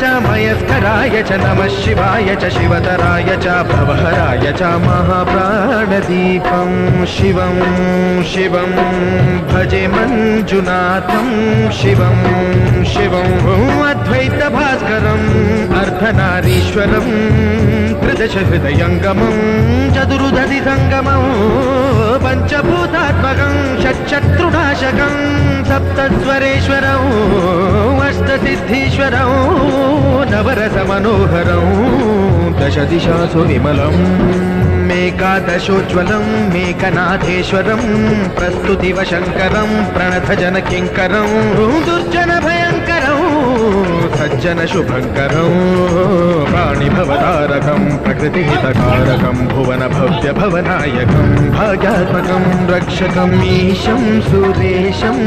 च मयस्कराय च नमः शिवाय च शिवतराय च भवहराय च महाप्राणदीपं शिवं शिवं भजे मंजुनाथं शिवं शिवं अद्वैतभास्करम् अर्धनारीश्वरं त्रिदशहृदयङ्गमं चतुर्दधिसङ्गमं पञ्चभूतात्मकं षट्शत्रुनाशकं सप्तस्वरेश्वरं अष्टसिद्धीश्वरं नवरसमनोहरं दशदिशासु विमलं मेकादशोज्ज्वलं मेकनाथेश्वरं प्रस्तुतिवशङ्करं प्रणतजनकिङ्करं दुर्जनभयङ्करं सज्जनशुभङ्करं प्राणिभवतारकं प्रकृतिहितकारकं भुवनभव्यभवनायकं भाग्यात्मकं रक्षकम् ईशं सुरेशं